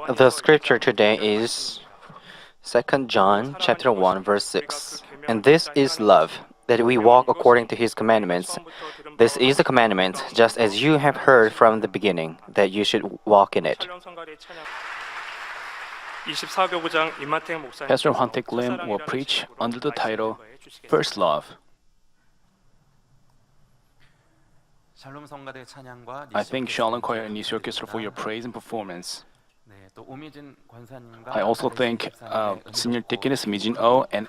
The scripture today is 2 John chapter 1 verse 6. And this is love, that we walk according to his commandments. This is the commandment, just as you have heard from the beginning, that you should walk in it. Pastor Hwan-taek Lim will preach under the title First Love. I thank Shalom Choir and East Orchestra for your praise and performance. I also thank Senior Deaconess Mi-jin Oh and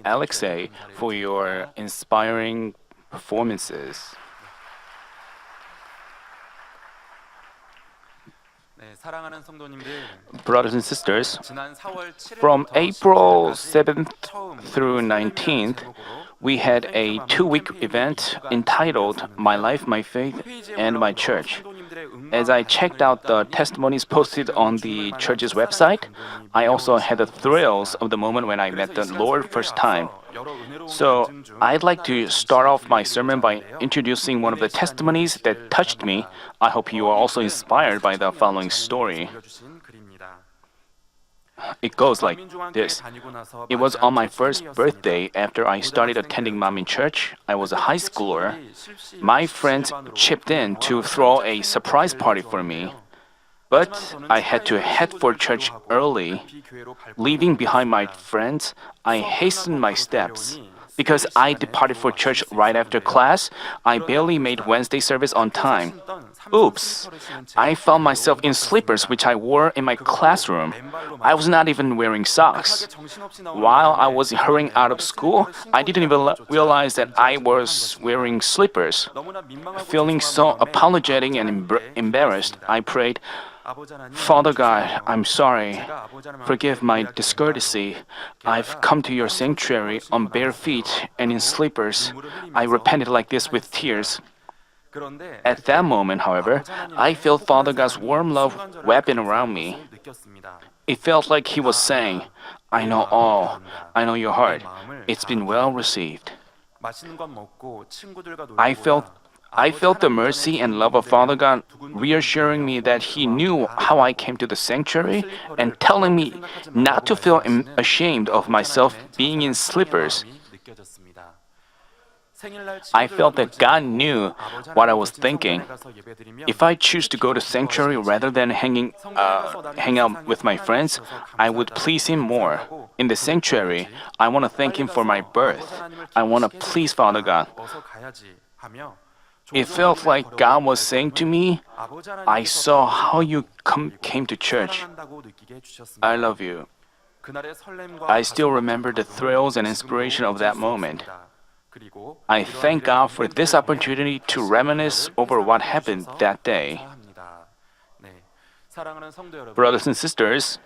Alexei for your inspiring performances. Brothers and sisters, from April 7th through 19th, we had a 2-week event entitled My Life, My Faith, and My Church. As I checked out the testimonies posted on the church's website, I also had the thrills of the moment when I met the Lord first time. So, I'd like to start off my sermon by introducing one of the testimonies that touched me. I hope you are also inspired by the following story. It goes like this. It was on my first birthday after I started attending Manmin Church. I was a high schooler. My friends chipped in to throw a surprise party for me. But I had to head for church early. Leaving behind my friends, I hastened my steps. Because I departed for church right after class, I barely made Wednesday service on time. Oops! I found myself in slippers which I wore in my classroom. I was not even wearing socks. While I was hurrying out of school, I didn't even realize that I was wearing slippers. Feeling so apologetic and embarrassed, I prayed, Father God, I'm sorry. Forgive my discourtesy. I've come to your sanctuary on bare feet and in slippers. I repented like this with tears. At that moment, however, I felt Father God's warm love wrapping around me. It felt like He was saying, I know all. I know your heart. It's been well received. I felt the mercy and love of Father God reassuring me that He knew how I came to the sanctuary and telling me not to feel ashamed of myself being in slippers. I felt that God knew what I was thinking. If I choose to go to sanctuary rather than hang out with my friends, I would please Him more. In the sanctuary, I want to thank Him for my birth. I want to please Father God. It felt like God was saying to me, I saw how you came to church. I love you. I still remember the thrills and inspiration of that moment. I thank God for this opportunity to reminisce over what happened that day. Brothers and sisters,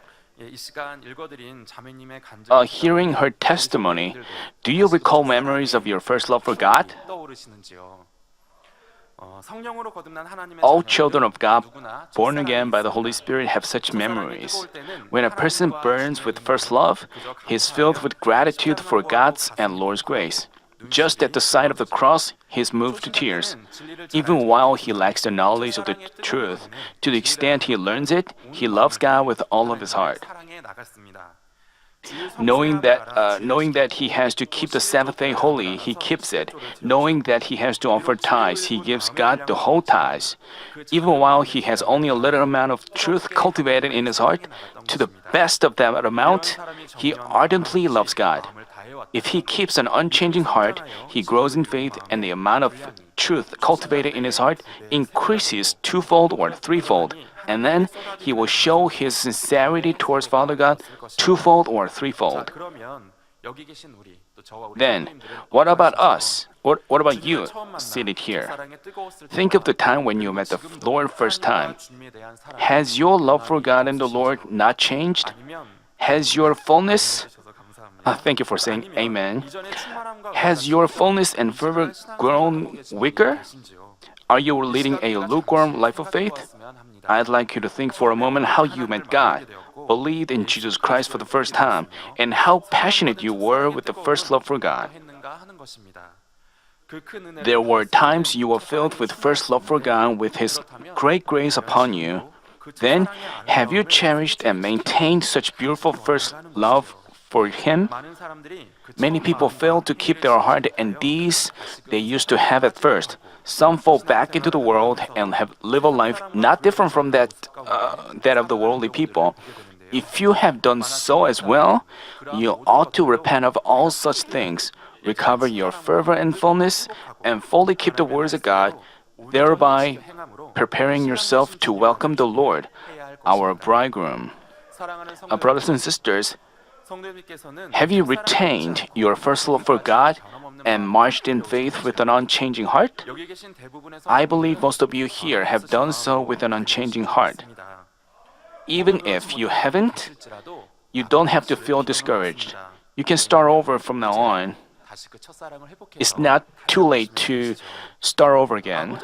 hearing her testimony, do you recall memories of your first love for God? All children of God, born again by the Holy Spirit, have such memories. When a person burns with first love, he is filled with gratitude for God's and Lord's grace. Just at the sight of the cross, he is moved to tears. Even while he lacks the knowledge of the truth, to the extent he learns it, he loves God with all of his heart. Knowing that he has to keep the Sabbath day holy, he keeps it. Knowing that he has to offer tithes, he gives God the whole tithes. Even while he has only a little amount of truth cultivated in his heart, to the best of that amount, he ardently loves God. If he keeps an unchanging heart, he grows in faith, and the amount of truth cultivated in his heart increases twofold or threefold. And then he will show his sincerity towards Father God twofold or threefold. Then, what about us? What about you, seated here? Think of the time when you met the Lord first time. Has your love for God and the Lord not changed? Has your fullness... thank you for saying amen. Has your fullness and fervor grown weaker? Are you leading a lukewarm life of faith? I'd like you to think for a moment how you met God, believed in Jesus Christ for the first time, and how passionate you were with the first love for God. There were times you were filled with first love for God with His great grace upon you. Then, have you cherished and maintained such beautiful first love for Him? Many people fail to keep their heart and deeds they used to have at first. Some fall back into the world and live a life not different from that of the worldly people. If you have done so as well, you ought to repent of all such things, recover your fervor and fullness, and fully keep the words of God, thereby preparing yourself to welcome the Lord, our bridegroom. Brothers and sisters, have you retained your first love for God and marched in faith with an unchanging heart? I believe most of you here have done so with an unchanging heart. Even if you haven't, you don't have to feel discouraged. You can start over from now on. It's not too late to start over again.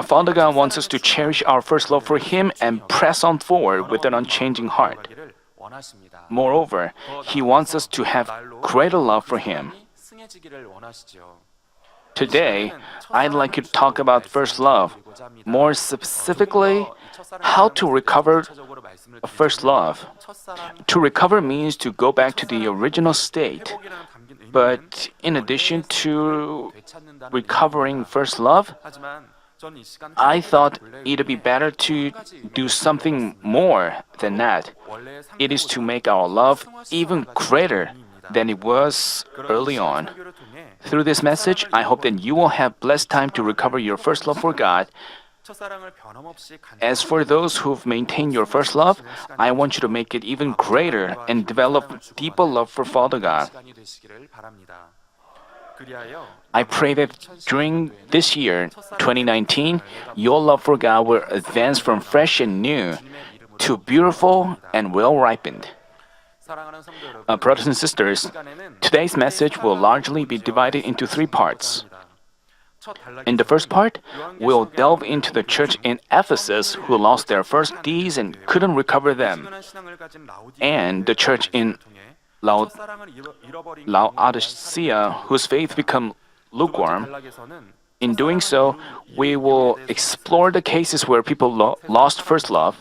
Father God wants us to cherish our first love for Him and press on forward with an unchanging heart. Moreover, He wants us to have greater love for Him. Today, I'd like to talk about first love. More specifically, how to recover first love. To recover means to go back to the original state. But in addition to recovering first love, I thought it'd be better to do something more than that. It is to make our love even greater than it was early on. Through this message, I hope that you will have blessed time to recover your first love for God. As for those who've maintained your first love, I want you to make it even greater and develop deeper love for Father God. I pray that during this year, 2019, your love for God will advance from fresh and new to beautiful and well-ripened. Brothers and sisters, today's message will largely be divided into three parts. In the first part, we'll delve into the church in Ephesus who lost their first deeds and couldn't recover them, and the church in Laodicea whose faith became lukewarm. In doing so, we will explore the cases where people lost first love.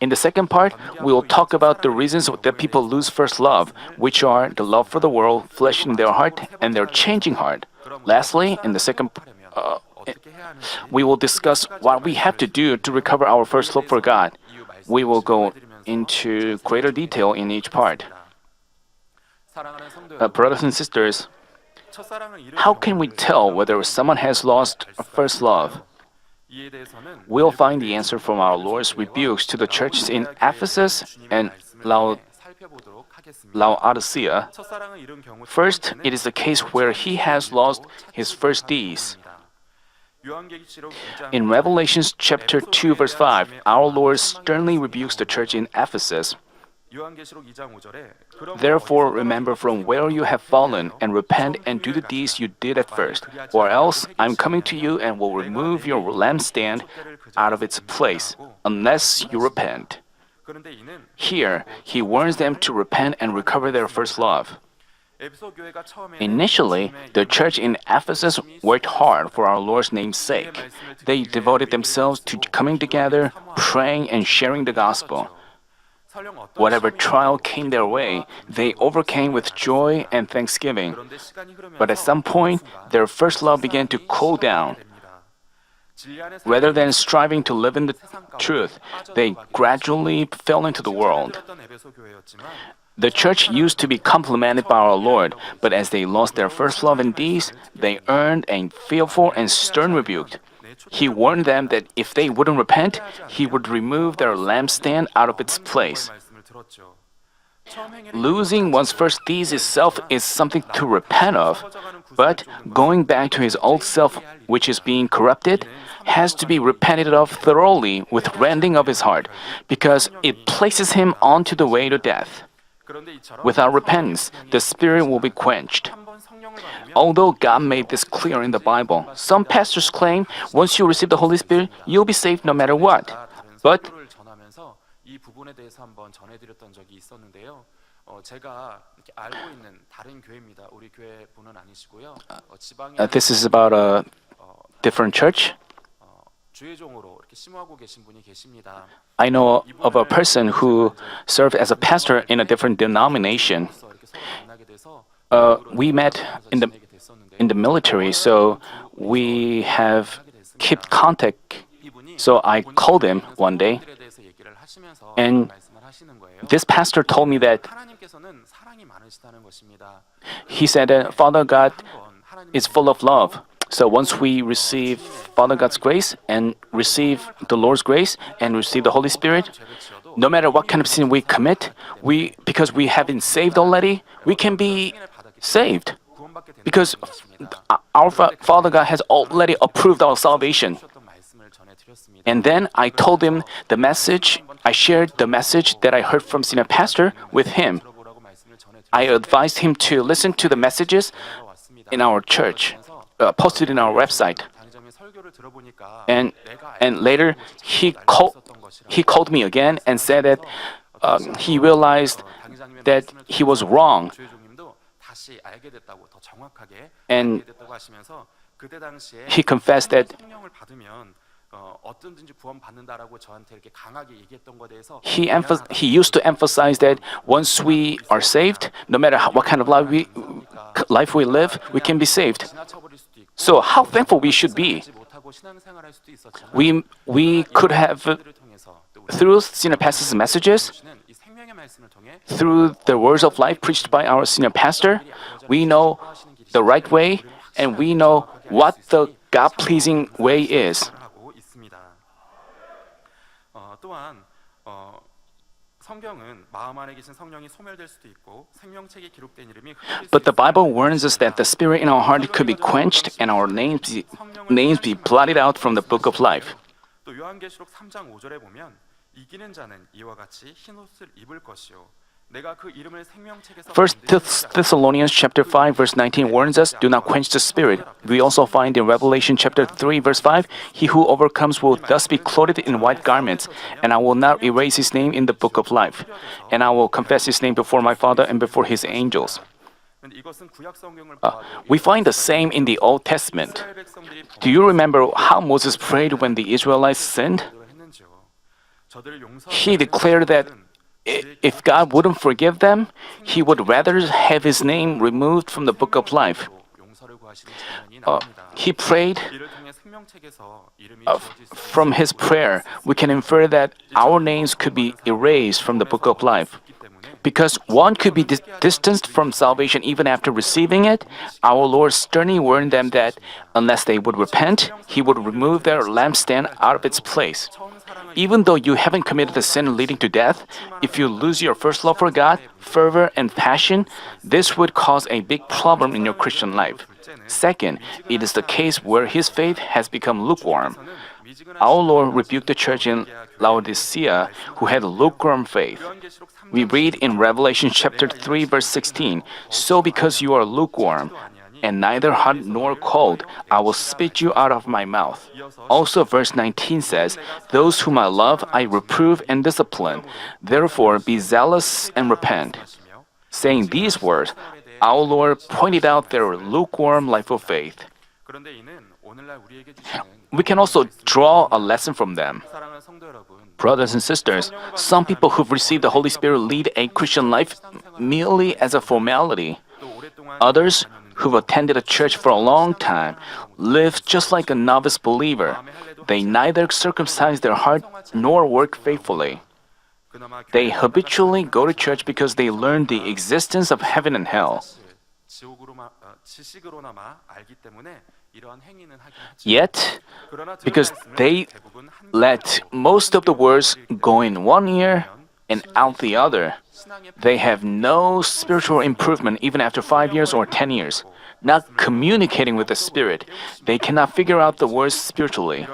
In the second part, we will talk about the reasons that people lose first love, which are the love for the world, flesh in their heart, and their changing heart. Lastly, in the second, we will discuss what we have to do to recover our first love for God. We will go into greater detail in each part. Brothers and sisters, how can we tell whether someone has lost first love? We'll find the answer from our Lord's rebukes to the churches in Ephesus and Laodicea. First, it is the case where he has lost his first deeds. In Revelation chapter 2, verse 5, our Lord sternly rebukes the church in Ephesus. Therefore, remember from where you have fallen and repent and do the deeds you did at first, or else I'm coming to you and will remove your lampstand out of its place, unless you repent. Here, he warns them to repent and recover their first love. Initially, the church in Ephesus worked hard for our Lord's name's sake. They devoted themselves to coming together, praying, and sharing the gospel. Whatever trial came their way, they overcame with joy and thanksgiving. But at some point, their first love began to cool down. Rather than striving to live in the truth, they gradually fell into the world. The church used to be complimented by our Lord, but as they lost their first love and deeds, they earned a fearful and stern rebuke. He warned them that if they wouldn't repent, he would remove their lampstand out of its place. Losing one's first deeds itself is something to repent of, but going back to his old self, which is being corrupted, has to be repented of thoroughly with rending of his heart, because it places him onto the way to death. Without repentance, the spirit will be quenched. Although God made this clear in the Bible, some pastors claim once you receive the Holy Spirit, you'll be saved no matter what. But this is about a different church. I know of a person who served as a pastor in a different denomination. We met in the military, so we have kept contact. So I called him one day, and this pastor told me that he said that Father God is full of love. So once we receive Father God's grace and receive the Lord's grace and receive the Holy Spirit, no matter what kind of sin we commit, because we have been saved already, we can be saved. Because our Father God has already approved our salvation. And then I told him the message, I shared the message that I heard from senior pastor with him. I advised him to listen to the messages in our church, posted in our website. And later he called me again and said that he realized that he was wrong. And he confessed that he used to emphasize that once we are saved, no matter what kind of life we live, we can be saved. So how thankful we should be. We could have, through senior pastor's messages, through the words of life preached by our senior pastor, we know the right way and we know what the God-pleasing way is. But the Bible warns us that the spirit in our heart could be quenched and our names be blotted out from the book of life. First Thessalonians chapter 5 verse 19 warns us, do not quench the spirit. We also find in Revelation chapter 3 verse 5, he who overcomes will thus be clothed in white garments, and I will not erase his name in the book of life, and I will confess his name before my Father and before his angels. We find the same in the Old Testament. Do you remember how Moses prayed when the Israelites sinned? He declared that if God wouldn't forgive them, he would rather have his name removed from the book of life. He prayed. From his prayer, we can infer that our names could be erased from the book of life. Because one could be distanced from salvation even after receiving it, our Lord sternly warned them that unless they would repent, he would remove their lampstand out of its place. Even though you haven't committed a sin leading to death, if you lose your first love for God, fervor, and passion, this would cause a big problem in your Christian life. Second, it is the case where his faith has become lukewarm. Our Lord rebuked the church in Laodicea who had lukewarm faith. We read in Revelation chapter 3 verse 16, so because you are lukewarm, and neither hot nor cold, I will spit you out of my mouth. Also verse 19 says, those whom I love I reprove and discipline. Therefore be zealous and repent. Saying these words, our Lord pointed out their lukewarm life of faith. We can also draw a lesson from them. Brothers and sisters, some people who've received the Holy Spirit lead a Christian life merely as a formality. Others, who've attended a church for a long time, live just like a novice believer. They neither circumcise their heart nor work faithfully. They habitually go to church because they learn the existence of heaven and hell. Yet, because they let most of the words go in one ear and out the other, they have no spiritual improvement even after 5 years or 10 years. Not communicating with the Spirit, they cannot figure out the words spiritually.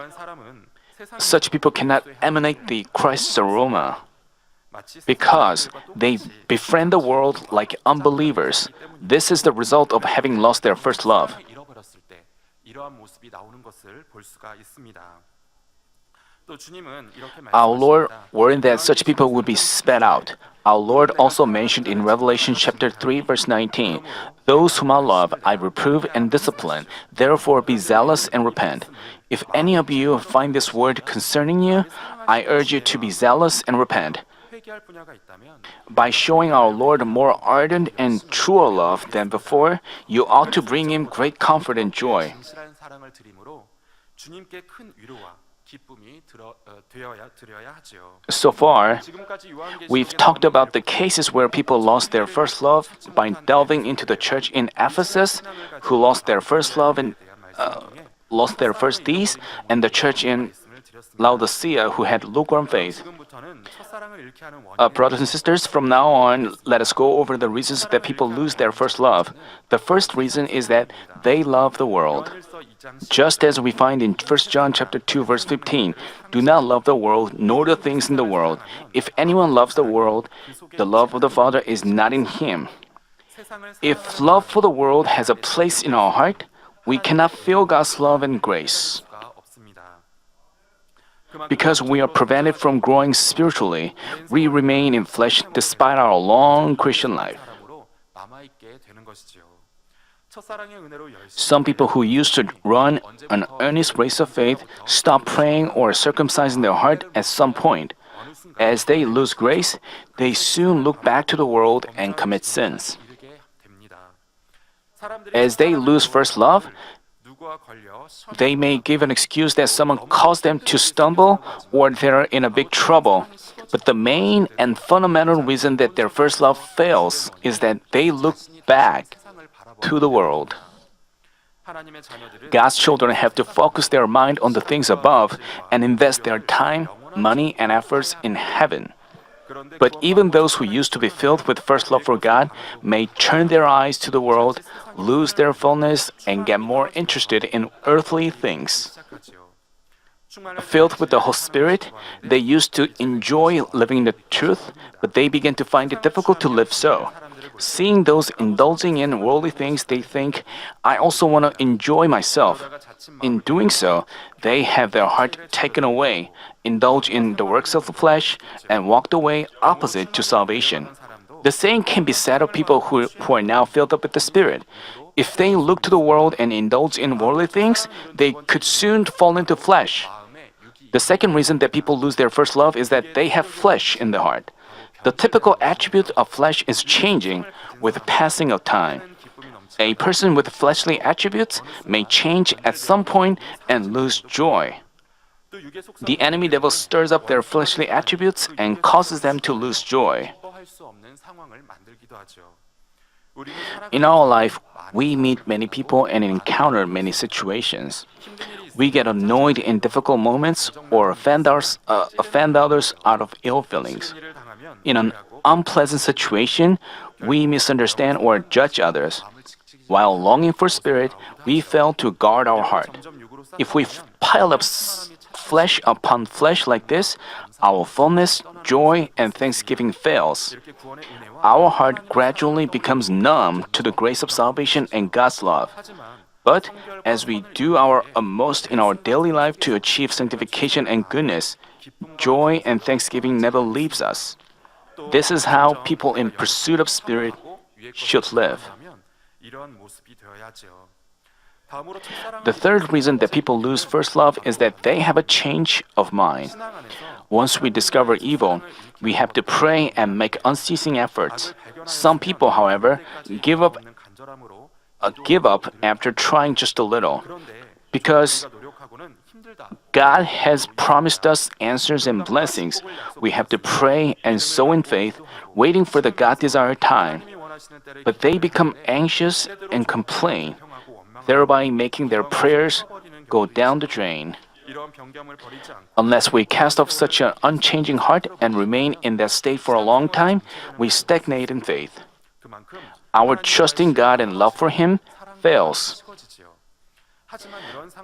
Such people cannot emanate the Christ's aroma because they befriend the world like unbelievers. This is the result of having lost their first love. Our Lord warned that such people would be spat out. Our Lord also mentioned in Revelation chapter 3 verse 19, "Those whom I love, I reprove and discipline. Therefore be zealous and repent." If any of you find this word concerning you, I urge you to be zealous and repent. By showing our Lord more ardent and truer love than before, you ought to bring him great comfort and joy. So far, we've talked about the cases where people lost their first love by delving into the church in Ephesus, who lost their first love and lost their first deeds, and the church in Laodicea who had lukewarm faith. Brothers and sisters, from now on, let us go over the reasons that people lose their first love. The first reason is that they love the world. Just as we find in 1 John chapter 2 verse 15, "Do not love the world nor the things in the world. If anyone loves the world, the love of the Father is not in him." If love for the world has a place in our heart, we cannot feel God's love and grace. Because we are prevented from growing spiritually, we remain in flesh despite our long Christian life. Some people who used to run an earnest race of faith stop praying or circumcising their heart at some point. As they lose grace, they soon look back to the world and commit sins. As they lose first love, they may give an excuse that someone caused them to stumble or they're in a big trouble. But the main and fundamental reason that their first love fails is that they look back to the world. God's children have to focus their mind on the things above and invest their time, money, and efforts in heaven. But even those who used to be filled with first love for God may turn their eyes to the world, lose their fullness, and get more interested in earthly things. Filled with the Holy Spirit, they used to enjoy living the truth, but they begin to find it difficult to live so. Seeing those indulging in worldly things, they think, "I also want to enjoy myself." In doing so, they have their heart taken away, indulge in the works of the flesh, and walked away opposite to salvation. The same can be said of people who are now filled up with the Spirit. If they look to the world and indulge in worldly things, they could soon fall into flesh. The second reason that people lose their first love is that they have flesh in the heart. The typical attribute of flesh is changing with the passing of time. A person with fleshly attributes may change at some point and lose joy. The enemy devil stirs up their fleshly attributes and causes them to lose joy. In our life, we meet many people and encounter many situations. We get annoyed in difficult moments or offend others out of ill feelings. In an unpleasant situation, we misunderstand or judge others. While longing for spirit, we fail to guard our heart. If we pile up flesh upon flesh like this, our fullness, joy, and thanksgiving fails. Our heart gradually becomes numb to the grace of salvation and God's love. But as we do our utmost in our daily life to achieve sanctification and goodness, joy and thanksgiving never leaves us. This is how people in pursuit of spirit should live. The third reason that people lose first love is that they have a change of mind. Once we discover evil, we have to pray and make unceasing efforts. Some people, however, give up after trying just a little. Because God has promised us answers and blessings, we have to pray and sow in faith, waiting for the God-desired time. But they become anxious and complain, thereby making their prayers go down the drain. Unless we cast off such an unchanging heart and remain in that state for a long time, we stagnate in faith. Our trust in God and love for Him fails.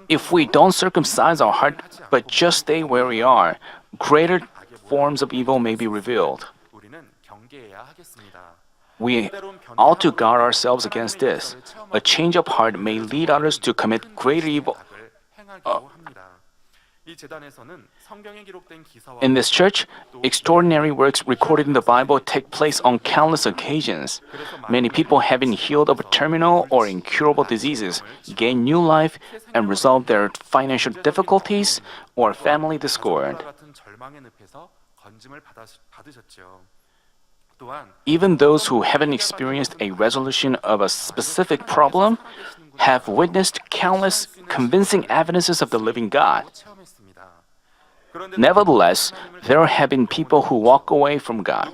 If we don't circumcise our heart but just stay where we are, greater forms of evil may be revealed. We ought to guard ourselves against this. A change of heart may lead others to commit greater evil. In this church, extraordinary works recorded in the Bible take place on countless occasions. Many people have been healed of terminal or incurable diseases, gained new life, and resolved their financial difficulties or family discord. Even those who haven't experienced a resolution of a specific problem have witnessed countless convincing evidences of the living God. Nevertheless, there have been people who walk away from God.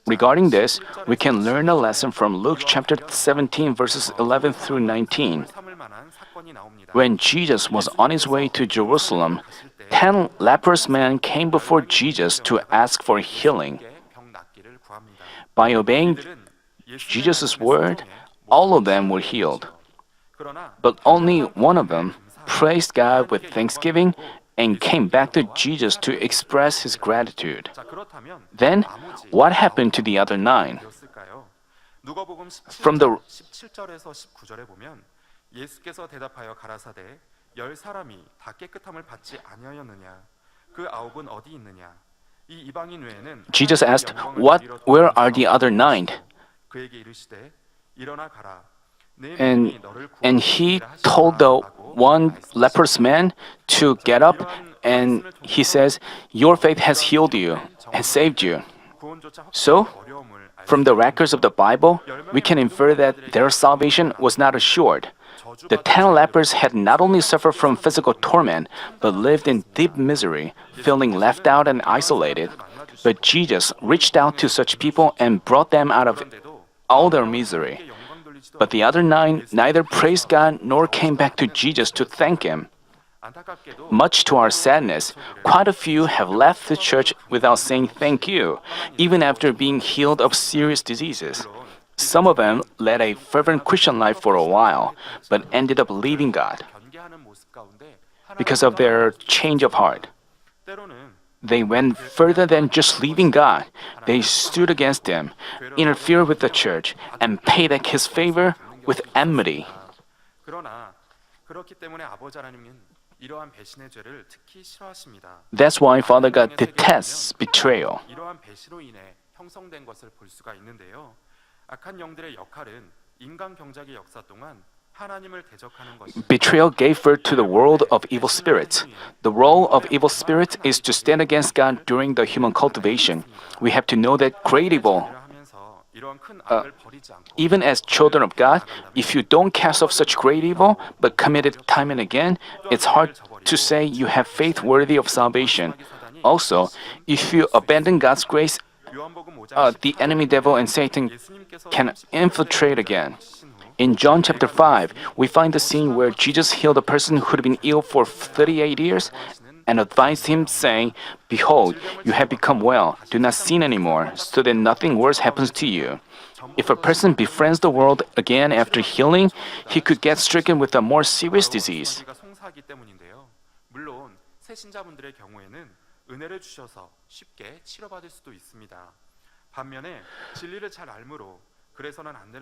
Regarding this, we can learn a lesson from Luke chapter 17, verses 11 through 19. When Jesus was on his way to Jerusalem, 10 leprous men came before Jesus to ask for healing. By obeying Jesus' word, all of them were healed. But only one of them praised God with thanksgiving and came back to Jesus to express his gratitude. Then, what happened to the other 9? From the 예수께서 대답하여 가라사대 열 사람이 다 깨끗함을 받지 아니하였느냐 그 아홉은 어디 있느냐 이 이방인 외에는 Jesus asked, Where are the other 9? 그에게 이르시되 일어나 가라 And he told the one leprous man to get up, and he says, Your faith has healed you, has saved you. So, from the records of the Bible, we can infer that their salvation was not assured. The 10 lepers had not only suffered from physical torment, but lived in deep misery, feeling left out and isolated. But Jesus reached out to such people and brought them out of all their misery. But the other 9 neither praised God nor came back to Jesus to thank him. Much to our sadness, quite a few have left the church without saying thank you, even after being healed of serious diseases. Some of them led a fervent Christian life for a while, but ended up leaving God because of their change of heart. They went further than just leaving God. They stood against him, interfered with the church, and paid back his favor with enmity. That's why Father God detests betrayal. Betrayal gave birth to the world of evil spirits. The role of evil spirits is to stand against God during the human cultivation. We have to know that great evil, even as children of God, if you don't cast off such great evil, but commit it time and again, it's hard to say you have faith worthy of salvation. Also, if you abandon God's grace, the enemy devil and Satan can infiltrate again. In John chapter 5, we find the scene where Jesus healed a person who had been ill for 38 years and advised him, saying, Behold, you have become well. Do not sin anymore, so that nothing worse happens to you. If a person befriends the world again after healing, he could get stricken with a more serious disease.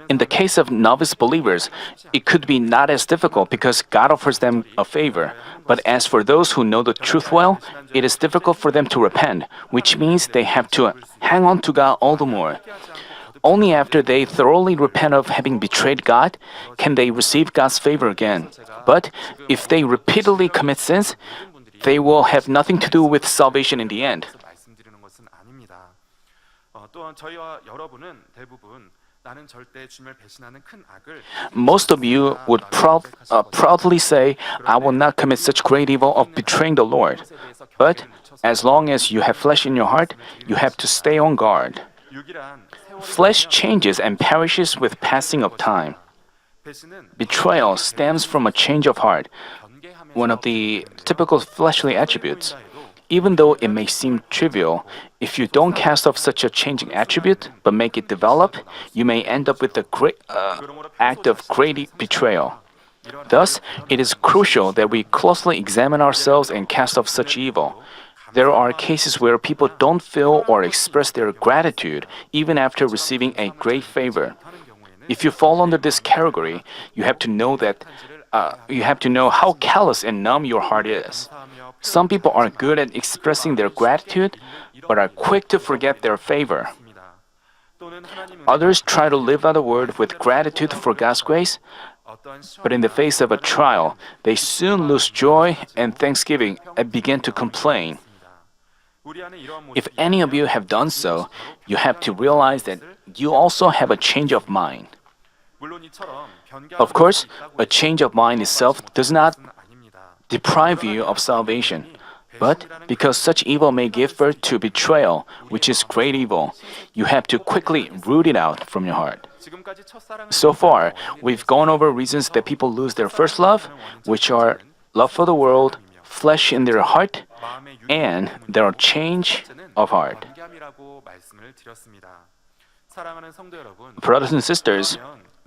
In the case of novice believers, it could be not as difficult because God offers them a favor. But as for those who know the truth well, it is difficult for them to repent, which means they have to hang on to God all the more. Only after they thoroughly repent of having betrayed God can they receive God's favor again. But if they repeatedly commit sins, they will have nothing to do with salvation in the end. Most of you would proudly say, I will not commit such great evil of betraying the Lord. But as long as you have flesh in your heart, you have to stay on guard. Flesh changes and perishes with passing of time. Betrayal stems from a change of heart, one of the typical fleshly attributes. Even though it may seem trivial, if you don't cast off such a changing attribute but make it develop, you may end up with a great act of great betrayal. Thus, it is crucial that we closely examine ourselves and cast off such evil. There are cases where people don't feel or express their gratitude even after receiving a great favor. If you fall under this category, you have to know how callous and numb your heart is. Some people are good at expressing their gratitude, but are quick to forget their favor. Others try to live out the word with gratitude for God's grace, but in the face of a trial, they soon lose joy and thanksgiving and begin to complain. If any of you have done so, you have to realize that you also have a change of mind. Of course, a change of mind itself does not deprive you of salvation. But because such evil may give birth to betrayal, which is great evil, you have to quickly root it out from your heart. So far, we've gone over reasons that people lose their first love, which are love for the world, flesh in their heart, and their change of heart. Brothers and sisters,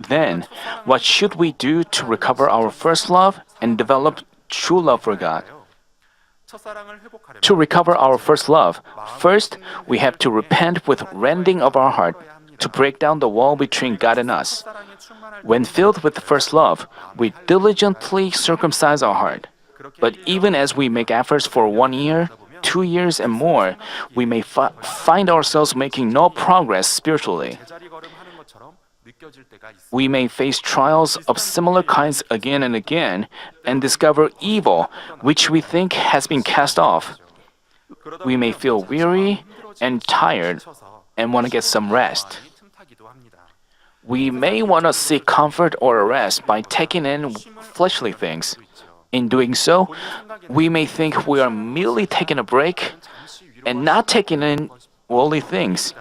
then, what should we do to recover our first love and develop true love for God? To recover our first love, first, we have to repent with rending of our heart to break down the wall between God and us. When filled with first love, we diligently circumcise our heart. But even as we make efforts for 1 year, 2 years, and more, we may find ourselves making no progress spiritually. We may face trials of similar kinds again and again and discover evil which we think has been cast off. We may feel weary and tired and want to get some rest. We may want to seek comfort or rest by taking in fleshly things. In doing so, we may think we are merely taking a break and not taking in worldly things.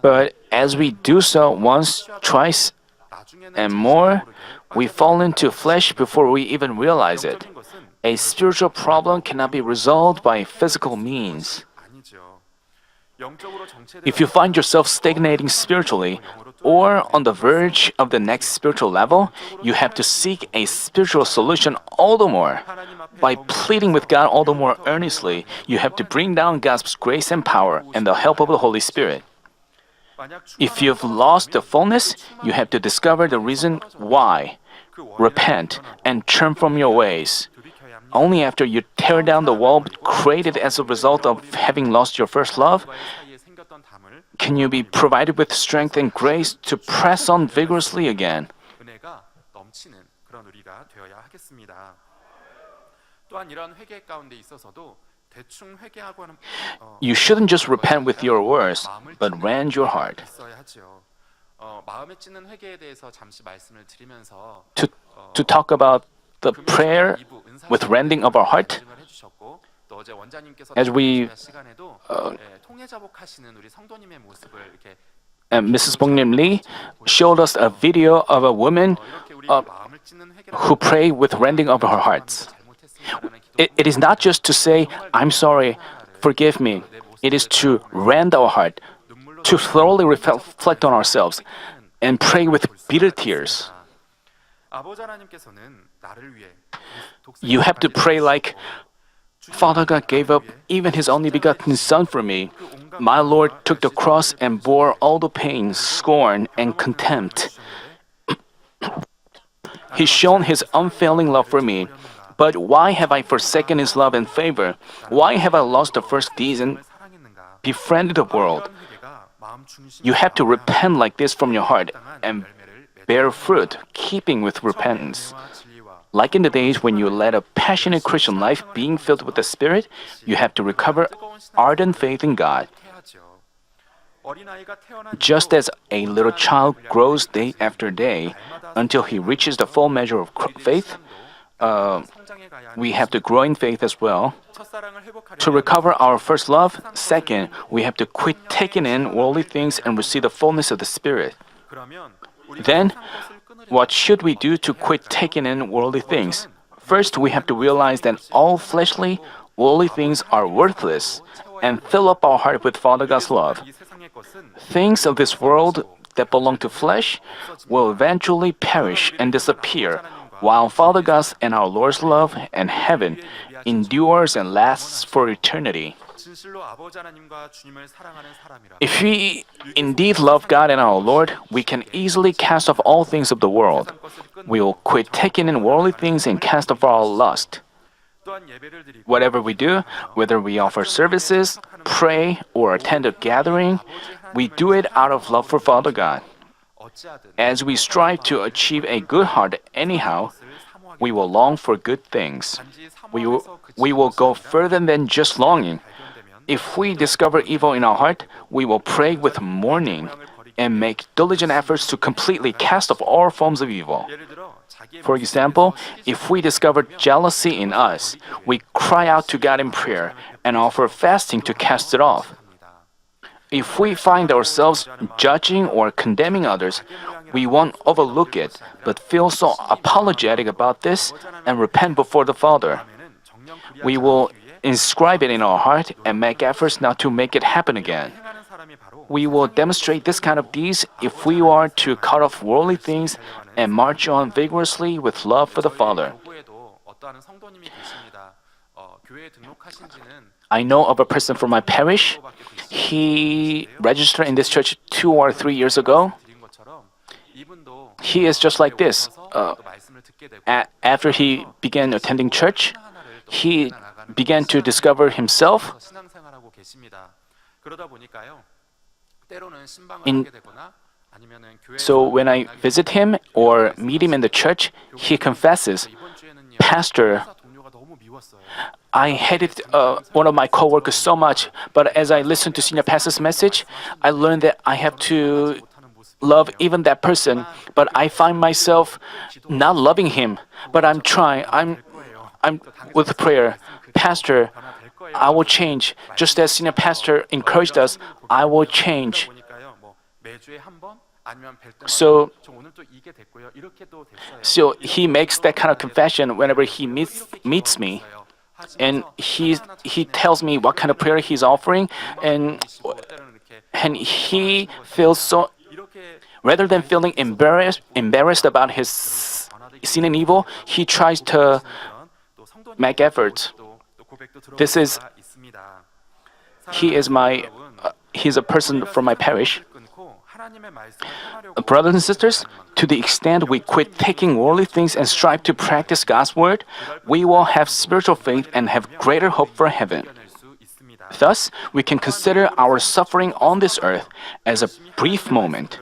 But as we do so once, twice, and more, we fall into flesh before we even realize it. A spiritual problem cannot be resolved by physical means. If you find yourself stagnating spiritually or on the verge of the next spiritual level, you have to seek a spiritual solution all the more. By pleading with God all the more earnestly, you have to bring down God's grace and power and the help of the Holy Spirit. If you've lost the fullness, you have to discover the reason why. Repent and turn from your ways. Only after you tear down the wall created as a result of having lost your first love, can you be provided with strength and grace to press on vigorously again. You shouldn't just repent with your words, but rend your heart. To talk about the prayer with rending of our heart, as we and Mrs. Bongnim Lee showed us a video of a woman who prayed with rending of her hearts. It is not just to say, "I'm sorry, forgive me." It is to rend our heart, to thoroughly reflect on ourselves, and pray with bitter tears. You have to pray like, "Father God gave up even His only begotten Son for me. My Lord took the cross and bore all the pain, scorn, and contempt. He's shown His unfailing love for me. But why have I forsaken His love and favor? Why have I lost the first deeds and befriended the world?" You have to repent like this from your heart and bear fruit, keeping with repentance. Like in the days when you led a passionate Christian life, being filled with the Spirit, you have to recover ardent faith in God. Just as a little child grows day after day until he reaches the full measure of faith, we have to grow in faith as well. To recover our first love, second, we have to quit taking in worldly things and receive the fullness of the Spirit. Then, what should we do to quit taking in worldly things? First, we have to realize that all fleshly, worldly things are worthless and fill up our heart with Father God's love. Things of this world that belong to flesh will eventually perish and disappear, while Father God's and our Lord's love and heaven endures and lasts for eternity. If we indeed love God and our Lord, we can easily cast off all things of the world. We will quit taking in worldly things and cast off our lust. 또한 예배를 드리고 Whatever we do, whether we offer services, pray, or attend a gathering, we do it out of love for Father God. 어찌하든 As we strive to achieve a good heart anyhow, we will long for good things. We will go further than just longing. If we discover evil in our heart, we will pray with mourning and make diligent efforts to completely cast off all forms of evil. 예를 들어 자기의 For example, if we discover jealousy in us, we cry out to God in prayer and offer fasting to cast it off. If we find ourselves judging or condemning others, we won't overlook it, but feel so apologetic about this and repent before the Father. We will inscribe it in our heart and make efforts not to make it happen again. 행하는 사람이 바로 We will demonstrate this kind of deeds if we are to cut off worldly things and march on vigorously with love for the Father. 교구에도 어떠한 성도님이 계십니다. 교회에 등록하신 지는 I know of a person from my parish. He registered in this church 2 or 3 years ago. 드린 것처럼 이분도 He is just like this. 또 말씀을 듣게 되고 After he began attending church, he began to discover himself. 신앙생활하고 계십니다. 그러다 보니까요. 때로는 신방을 In- 하게 되거나 아니면은 교회 So when I visit him or meet him in the church, he confesses, 이번 주에는요. Pastor, 회사 동료가 너무 미웠어요. I hated one of my coworkers so much, but as I listened to Senior Pastor's message, I learned that I have to 못하는 모습. love even that person, but I find myself not loving him. But I'm trying. I'm with prayer. Pastor, I will change. Just as Senior Pastor encouraged us, I will change. 보니까요. 뭐 매주에 한 번 아니면 뵐 때마다 So- 저 오늘 또 이게 됐고요. 이렇게도 됐어요. So he makes that kind of confession whenever he meets me. And he tells me what kind of prayer he's offering, and he feels so. 이렇게 Rather than feeling embarrassed about his sin and evil, he tries to 또 성도님 make efforts. 또 고백도 This is- 들어볼 수가 있습니다. He's a person from my parish. 끊고 하나님의 말씀을 행하려고 Brothers and sisters, to the extent we quit taking worldly things and strive to practice God's word, we will have spiritual faith and have greater hope for heaven. 이겨낼 수 있습니다. Thus, we can consider our suffering on this earth as a brief moment.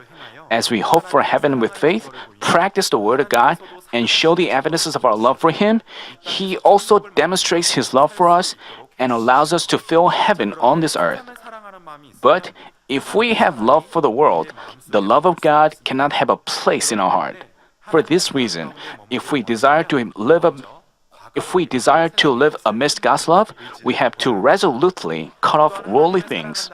As we hope for heaven with faith, practice the word of God, and show the evidences of our love for Him, He also demonstrates His love for us and allows us to feel heaven on this earth. 하나님을 사랑하는 마음이 있으면 But if we have love for the world, the love of God cannot have a place in our heart. For this reason, if we desire to live amidst God's love, we have to resolutely cut off worldly things.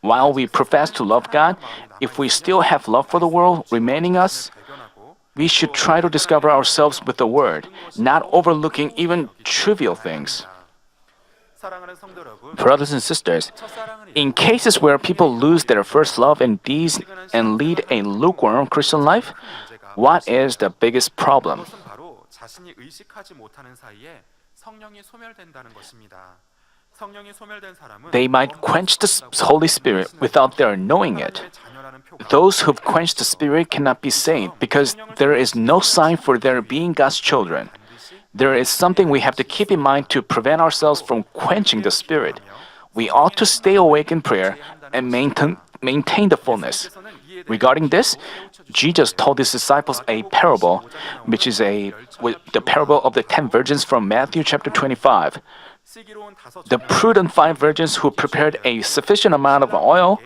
While we profess to love God, if we still have love for the world remaining us, 발견하고 we should try to discover ourselves with the Word, not overlooking even trivial things. 사랑하는 성도 여러분, Brothers and sisters, 첫사랑을 in cases where people lose their first love and deeds and lead a lukewarm Christian life, what is the biggest problem? 그것은 바로 자신이 의식하지 못하는 사이에 성령이 소멸된다는 것입니다. 성령이 소멸된 사람은 They might quench the Holy Spirit without their knowing it. 하나님의 자녀라는 표가 Those who've quenched the Spirit cannot be saved because there is no sign for their being God's children. There is something we have to keep in mind to prevent ourselves from quenching the Spirit. We ought to stay awake in prayer and maintain the fullness. Regarding this, Jesus told his disciples a parable, which is the parable of the 10 virgins from Matthew chapter 25. 시기로운 다섯 The prudent 5 virgins who prepared a sufficient amount of oil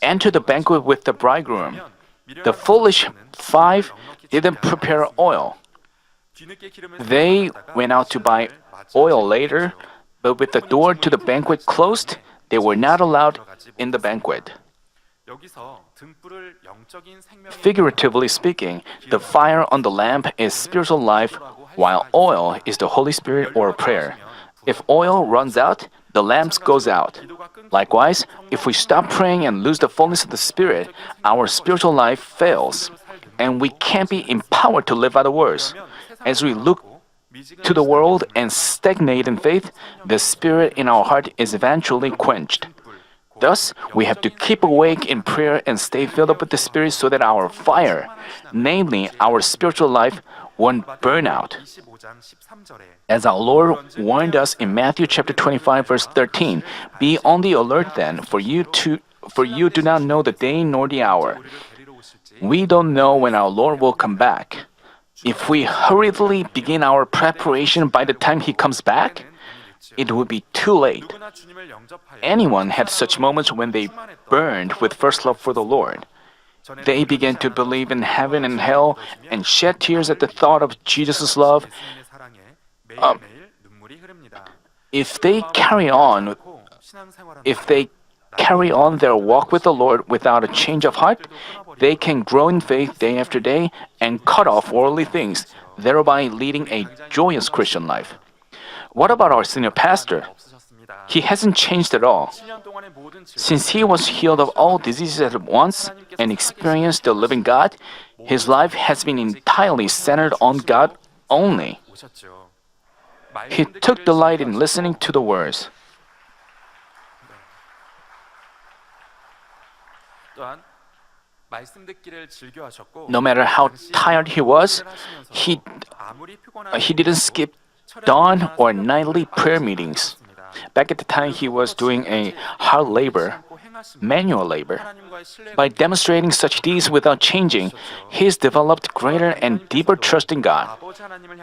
entered the banquet with the bridegroom. The foolish 5 didn't prepare oil. They went out to buy oil later, but with the door to the banquet closed, they were not allowed in the banquet. 여기서 등불을 영적인 생명의 Figuratively speaking, the fire on the lamp is spiritual life, while oil is the Holy Spirit or prayer. If oil runs out, the lamp goes out. Likewise, if we stop praying and lose the fullness of the Spirit, our spiritual life fails, and we can't be empowered to live by the words. As we look to the world and stagnate in faith, the Spirit in our heart is eventually quenched. Thus, we have to keep awake in prayer and stay filled up with the Spirit so that our fire, namely our spiritual life, won't burn out. 25장 13절에 As our Lord warned us in Matthew chapter 25 verse 13, be on the alert then, for you do not know the day nor the hour. We don't know when our Lord will come back. If we hurriedly begin our preparation by the time he comes back, it would be too late. 누구나 주님을 영접하여 Anyone had such moments when they burned with first love for the Lord. They began to believe in heaven and hell and shed tears at the thought of Jesus' love. 예수님의 사랑에 매일매일 눈물이 흐릅니다. If they carry on their walk with the Lord without a change of heart, they can grow in faith day after day and cut off worldly things, thereby leading a joyous Christian life. What about our senior pastor? He hasn't changed at all. Since he was healed of all diseases at once and experienced the living God, his life has been entirely centered on God only. He took delight in listening to the words. No matter how tired he was, he didn't skip dawn or nightly prayer meetings. Back at the time, he was doing a hard labor, manual labor. By demonstrating such deeds without changing, he's developed greater and deeper trust in God.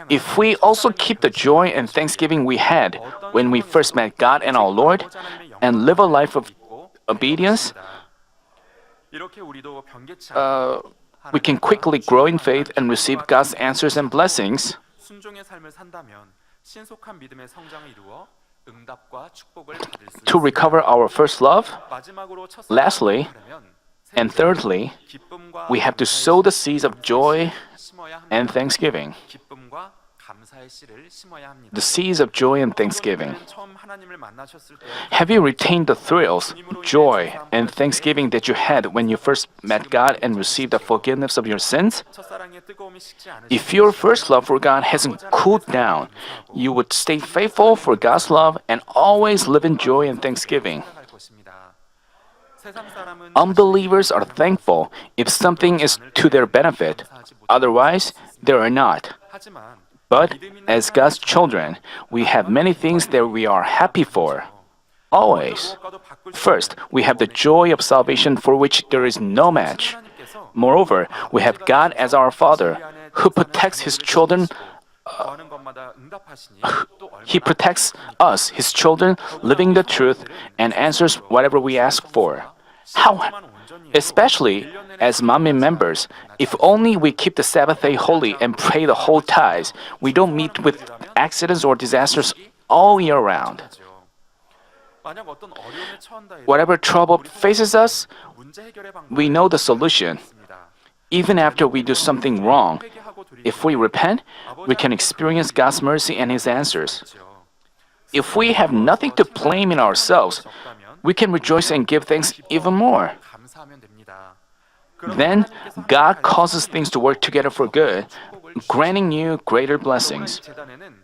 If we also keep the joy and thanksgiving we had when we first met God and our Lord, and live a life of obedience, we can quickly grow in faith and receive God's answers and blessings. 순종의 삶을 산다면 신속한 믿음의 성장을 이루어 응답과 축복을 받을 수 To recover our first love, 마지막으로 첫 lastly, and thirdly, we have to sow the seeds of joy and thanksgiving. 기쁨과 감사의 씨를 심어야 합니다. The seeds of joy and thanksgiving. 처음 하나님을 만나셨을 때 Have you retained the thrills, joy, and thanksgiving that you had when you first met God and received the forgiveness of your sins? 첫사랑의 뜨거움이 식지 않으시고 If your first love for God hasn't cooled down, you would stay faithful for God's love and always live in joy and thanksgiving. 살아갈 것입니다. 세상 사람은 Unbelievers are thankful if something is to their benefit. Otherwise, they are not. 하지만 But as God's children, we have many things that we are happy for. Always. First, we have the joy of salvation for which there is no match. Moreover, we have God as our Father, who protects His children. 구하는 것마다 응답하시니 또 얼마나 He protects us, His children, living the truth, and answers whatever we ask for. How? Especially as Manmin members, if only we keep the Sabbath day holy and pray the whole tithes, we don't meet with accidents or disasters all year round. 만약 어떤 어려움에 처한다 해도 Whatever trouble faces us, 문제 해결의 방법이 we know the solution. 있습니다. Even after we do something wrong, if we repent, we can experience God's mercy and His answers. If we have nothing to blame in ourselves, we can rejoice and give thanks even more. 감사하면 됩니다. Then God causes things to work together for good, granting you greater blessings.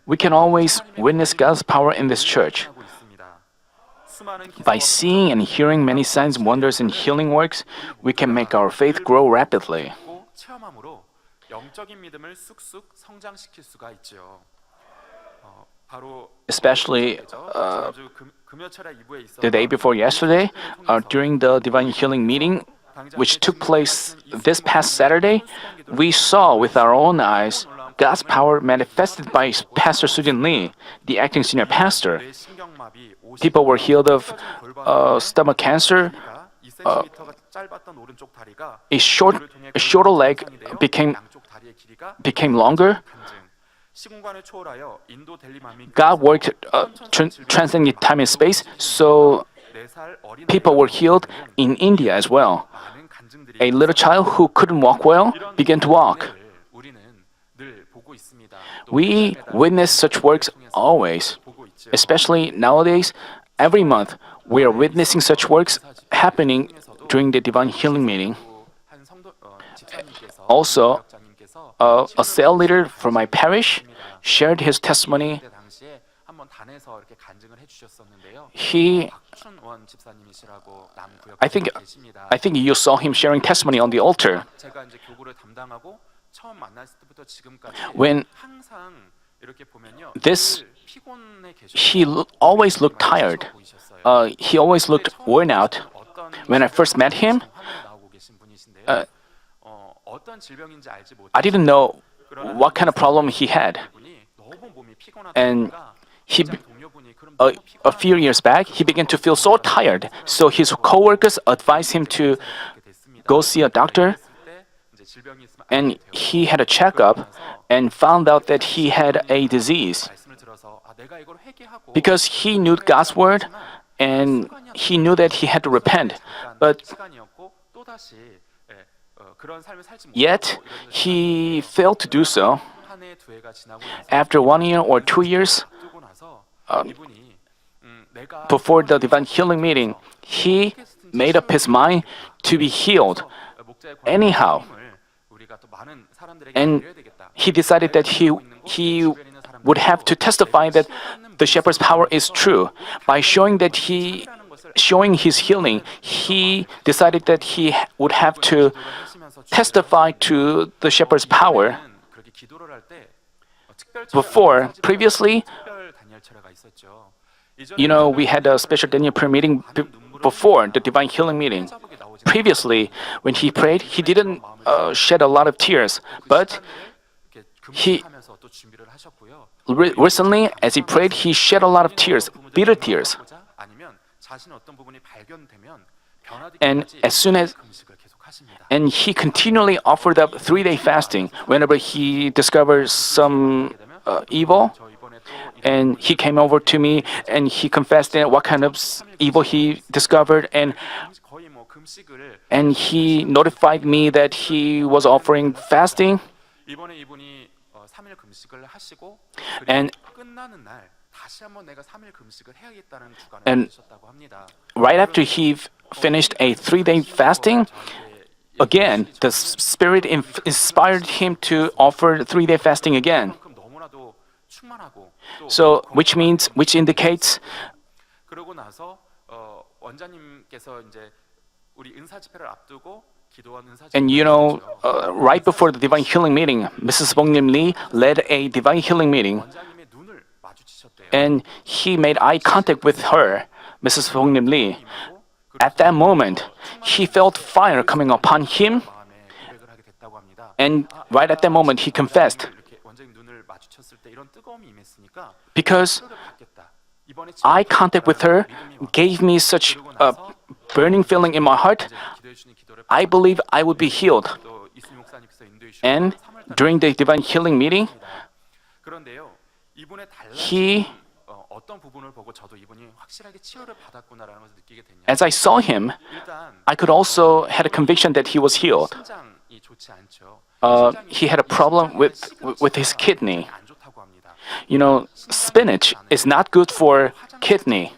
We can always witness God's power in this church. By seeing and hearing many signs, wonders, and healing works, we can make our faith grow rapidly. 체험함으로 영적인 믿음을 쑥쑥 성장시킬 수가 있지요. 바로 Especially 지난주 금요철에 2부에 있었던 the day before yesterday, during the divine healing meeting, which took place this past Saturday, we saw with our own eyes God's power manifested by Pastor Sujin Lee, the acting senior pastor. 신경마비 People were healed of stomach cancer. 2cm가 짧았던 오른쪽 다리가 A shorter leg became longer. 시공간을 초월하여 인도 델리맘이 God worked transcending time and space, so 4살 어린 people were healed in India as well. 많은 간증들이 A little child who couldn't walk well began to walk. 우리는 늘 보고 있습니다. We witness such works always. 보고 있죠. Especially nowadays, every month, we are witnessing such works happening during the divine healing meeting. 한 성도 집사님께서 Also, 목장님께서 a cell leader from my parish shared his testimony. 그때 당시에 한번 단에서 이렇게 간증을 해주셨었는데요. He, 박춘원 집사님이시라고 남구역 I think, 계십니다. I think you saw him sharing testimony on the altar. 제가 이제 교구를 담당하고 처음 만났을 때부터 지금까지 When 항상 이렇게 보면요. this, 늘 피곤해 he 계셨고 always looked 많이 tired. 지쳐 보이셨어요. He always looked worn out. 어떤 When I first met him, 화면에 나오고 계신 분이신데요. 어떤 질병인지 알지 I didn't know 그러나 what kind of problem he had. 분이 너무 몸이 피곤하다 And 보니까 he, 직장 동료분이 그럼 a, 너무 a few years back, he began to feel so tired. So his coworkers advised him to go see a doctor. And he had a checkup and found out that he had a disease. Because he knew God's word and he knew that he had to repent. But yet, he failed to do so. After 1 year or 2 years, before the divine healing meeting, he made up his mind to be healed anyhow. And he decided that he would have to testify that the shepherd's power is true. By showing his healing, he decided that he would have to testify to the shepherd's power. Previously, we had a special Daniel prayer meeting before the divine healing meeting. Previously, when he prayed, he didn't shed a lot of tears. But recently, as he prayed, he shed a lot of tears, bitter tears. And he continually offered up 3-day fasting whenever he discovered some evil. And he came over to me and he confessed what kind of evil he discovered. And he notified me that he was offering fasting. And right after he finished a 3-day fasting, again, the Spirit inspired him to offer 3-day fasting again. So, which indicates and right before the divine healing meeting, Mrs. Bongnim Lee led a divine healing meeting. And he made eye contact with her, Mrs. Bongnim Lee. At that moment, he felt fire coming upon him. And right at that moment, he confessed. Because eye contact with her gave me such a burning feeling in my heart, I believe I would be healed. And during the divine healing meeting, as I saw him, I could also had a conviction that he was healed. He had a problem with his kidney. Spinach is not good for kidney.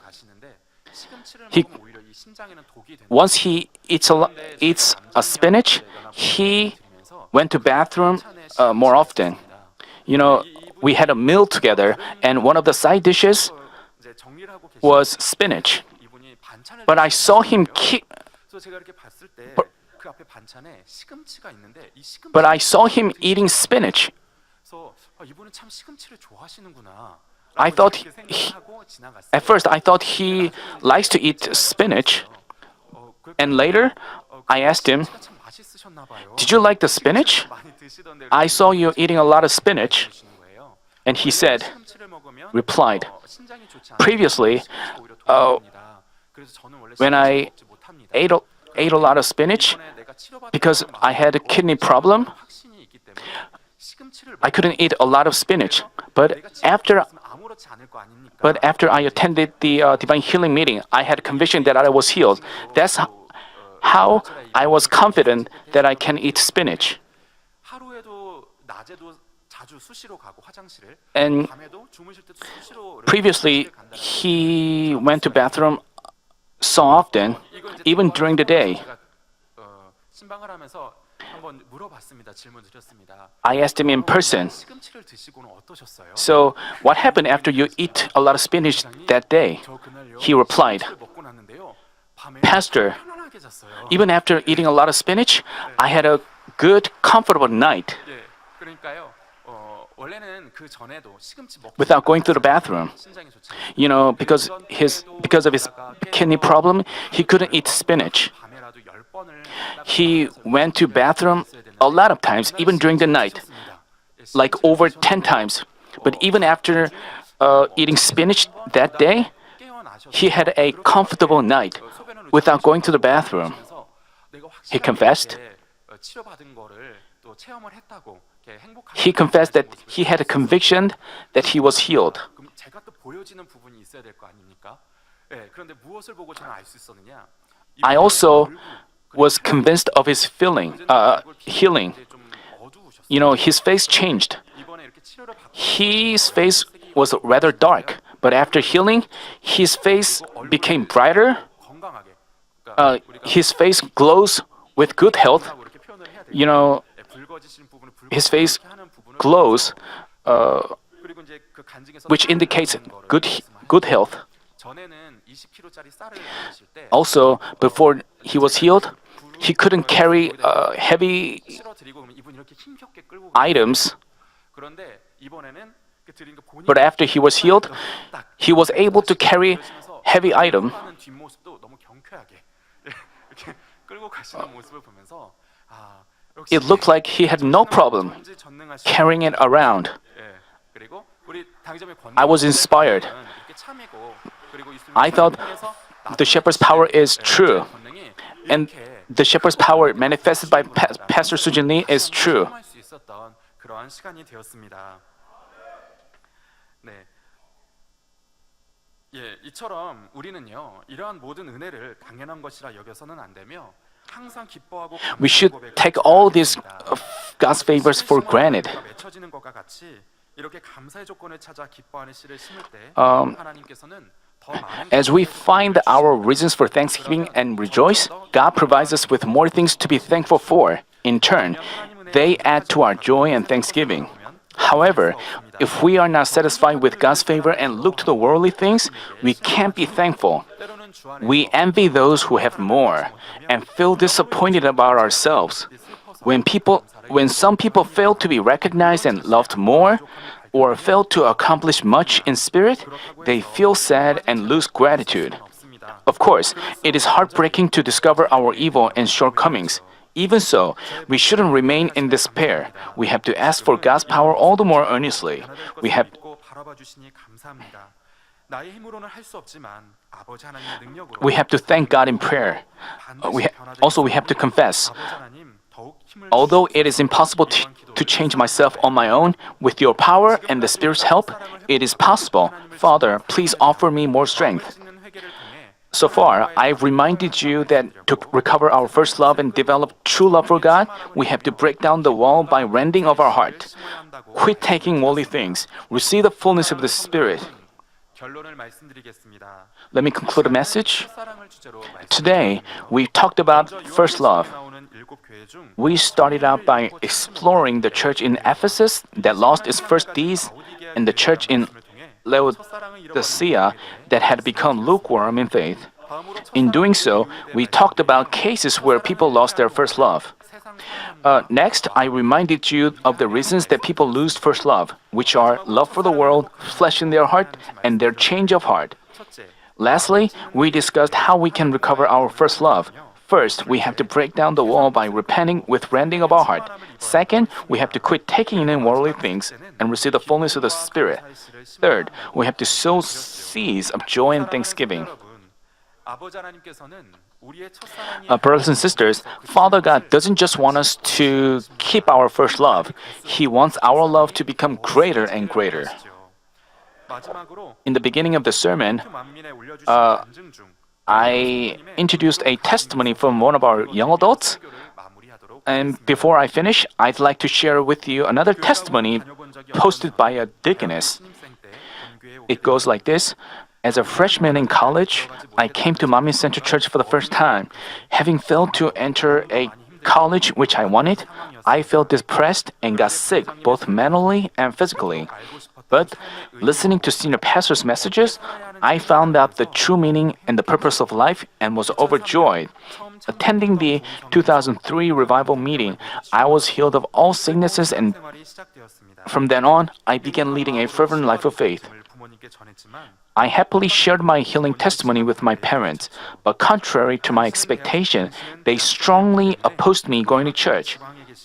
Once he eats a spinach, he went to bathroom more often. We had a meal together, and one of the side dishes was spinach. But I saw him eating spinach. At first I thought he likes to eat spinach. And later, I asked him, "Did you like the spinach? I saw you eating a lot of spinach." And he replied, "Previously, when I ate a lot of spinach, because I had a kidney problem, I couldn't eat a lot of spinach. But after I attended the divine healing meeting, I had conviction that I was healed. That's how I was confident that I can eat spinach." And previously, he went to bathroom so often, even during the day. I asked him in person, "So, what happened after you eat a lot of spinach that day?" He replied, "Pastor, even after eating a lot of spinach, I had a good, comfortable night." 그러니까요. 원래는 그 전에도 시금치 먹고 without going to the bathroom. 신장에 좋지. Because of his kidney problem, he couldn't eat spinach. 밤에라도 10번을 He went to bathroom a lot of times, even during the night, like over 10 times. But even after eating spinach that day, he had a comfortable night without going to the bathroom. He confessed. He confessed that he had a conviction that he was healed. 그럼 제가 또 보여지는 부분이 있어야 될 거 아닙니까? 예, 그런데 무엇을 보고 저는 알 수 있었느냐? I also was convinced of his healing. His face changed. 이번에 이렇게 치료를 받고 His face was rather dark, but after healing, his face became brighter. 건강하게. His face glows with good health. 이렇게 표현을 해야 돼요. 예, 붉어지신 부분을 His face 붉게 하는 부분을 glows, 그리고 이제 그 간증에서 which indicates good health. 전에는 20kg짜리 쌀을 드실 때 Also, before he was healed, he couldn't carry heavy 실어 드리고 그러면 이분 이렇게 힘겹게 끌고 items. 그런데 이번에는 그 드린 거 본인 But after he was healed, he was able to carry heavy item. 하는 뒷모습도 너무 경쾌하게 이렇게 끌고 가시는 모습을 보면서 역시 It looked like he had no problem 전지전능하신 carrying it around. 예, 그리고 우리 당점의 권 I was inspired. 이렇게 참이고 그리고 이 I thought the shepherd's power is true, and the shepherd's power manifested by Pastor Sujin Lee is true. 할 수 있었던 그러한 시간이 되었습니다. 네. 예, 이처럼 우리는요 이러한 모든 은혜를 당연한 것이라 여겨서는 안 되며 항상 기뻐하고 We should take all these God's favors for granted. 맺혀지는 것과 같이 이렇게 감사의 조건을 찾아 기뻐하는 씨를 심을 때 하나님께서는 더 많은 As we find our reasons for thanksgiving and rejoice, God provides us with more things to be thankful for. In turn, they add to our joy and thanksgiving. However, if we are not satisfied with God's favor and look to the worldly things, we can't be thankful. 때로는 주 안에 We envy those who have more and feel disappointed about ourselves. When some people fail to be recognized and loved more, or fail to accomplish much in spirit, they feel sad and lose gratitude. 없습니다. Of course, it is heartbreaking to discover our evil and shortcomings. Even so, we shouldn't remain in despair. We have to ask for God's power all the more earnestly. We have 믿고 바라봐 주시니 감사합니다. 나의 힘으로는 할 수 없지만 아버지 하나님의 능력으로 we have to thank God in prayer. We have to confess. 아버지 하나님 더욱 힘을 Although it is impossible to change myself on my own, with your power and the Spirit's help, it is possible. Father, please offer me more strength. 짓는 회개를 통해 So far, I've reminded you that to recover our first love and develop true love for God, we have to break down the wall by rending of our heart. Quit taking worldly things. Receive the fullness of the Spirit. 결론을 말씀드리겠습니다. Let me conclude the message. 첫사랑을 주제로 Today, we talked about first love. 나오는 7교회 중 We started out by exploring the church in Ephesus that lost its first deeds and the church in Laodicea that had become lukewarm in faith. In doing so, we talked about cases where people lost their first love. Next, I reminded you of the reasons that people lose first love, which are love for the world, flesh in their heart, and their change of heart. 첫째, Lastly, we discussed how we can recover our first love. First, we have to break down the wall by repenting with rending of our heart. Second, we have to quit taking in worldly things and receive the fullness of the Spirit. Third, we have to sow seeds of joy and thanksgiving. 아버지 하나님께서는 우리의 첫사랑이 Brothers and sisters, Father God doesn't just want us to keep our first love. He wants our love to become greater and greater. 마지막으로 In the beginning of the sermon, 만민에 올려주신 간증 중 I introduced a testimony from one of our young adults. 설교를 마무리하도록 And before I finish, I'd like to share with you another testimony posted by a deaconess. 신입생 때 본교에 It goes like this. As a freshman in college, I came to Manmin Center Church for the first time. Having failed to enter a college which I wanted, I felt depressed and got sick both mentally and physically. But listening to senior pastor's messages, I found out the true meaning and the purpose of life and was overjoyed. attending the 2003 revival meeting, I was healed of all sicknesses, and from then on, I began leading a fervent life of faith. I happily shared my healing testimony with my parents, but contrary to my expectation, they strongly opposed me going to church.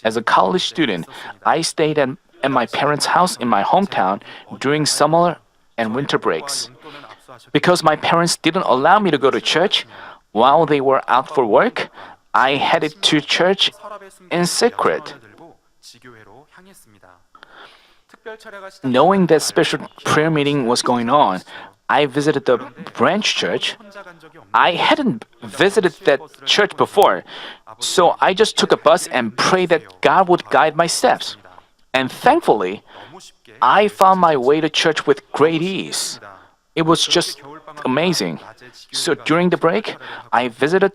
As a college student, I stayed at my parents' house in my hometown during summer and winter breaks. Because my parents didn't allow me to go to church while they were out for work, I headed to church in secret. Knowing that special prayer meeting was going on, I visited the branch church. I hadn't visited that church before, so I just took a bus and prayed that God would guide my steps. And thankfully, I found my way to church with great ease. It was just amazing. So during the break, I visited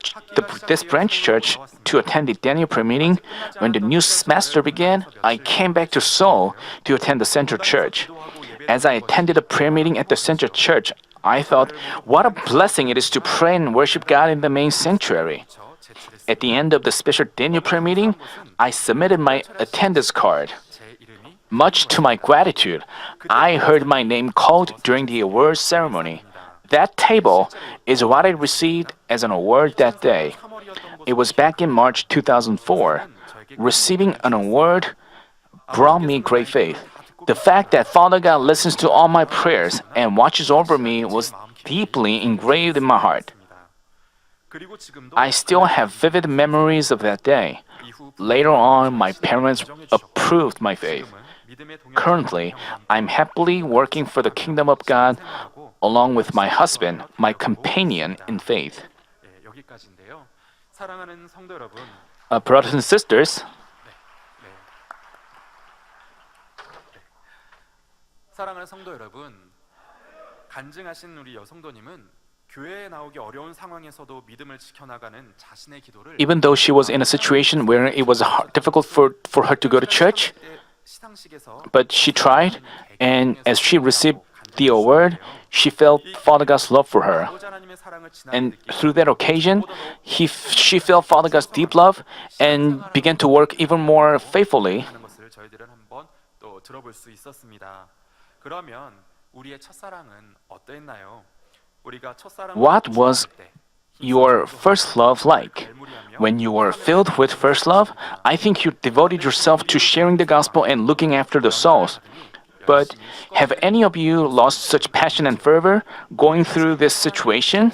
this branch church to attend the Daniel prayer meeting. When the new semester began, I came back to Seoul to attend the Central Church. As I attended a prayer meeting at the Central Church, I thought, what a blessing it is to pray and worship God in the main sanctuary. At the end of the special Daniel prayer meeting, I submitted my attendance card. Much to my gratitude, I heard my name called during the awards ceremony. That table is what I received as an award that day. It was back in March 2004. Receiving an award brought me great faith. The fact that Father God listens to all my prayers and watches over me was deeply engraved in my heart. I still have vivid memories of that day. Later on, my parents approved my faith. Currently, I'm happily working for the kingdom of God along with my husband, my companion in faith. Brothers and sisters, 사랑하는 성도 여러분, 간증하신 우리 여성도님은 교회에 나오기 어려운 상황에서도 믿음을 지켜나가는 자신의 기도를 even though she was in a situation where it was difficult for her to go to church, but she tried, and as she received the award, she felt Father God's love for her. And through that occasion, she felt Father God's deep love and began to work even more faithfully. 저희들은 한번 또 들어볼 수 있었습니다. 그러면 우리의 첫사랑은 어땠나요? 우리가 첫사랑 What was your first love like? When you were filled with first love, I think you devoted yourself to sharing the gospel and looking after the souls. But have any of you lost such passion and fervor going through this situation?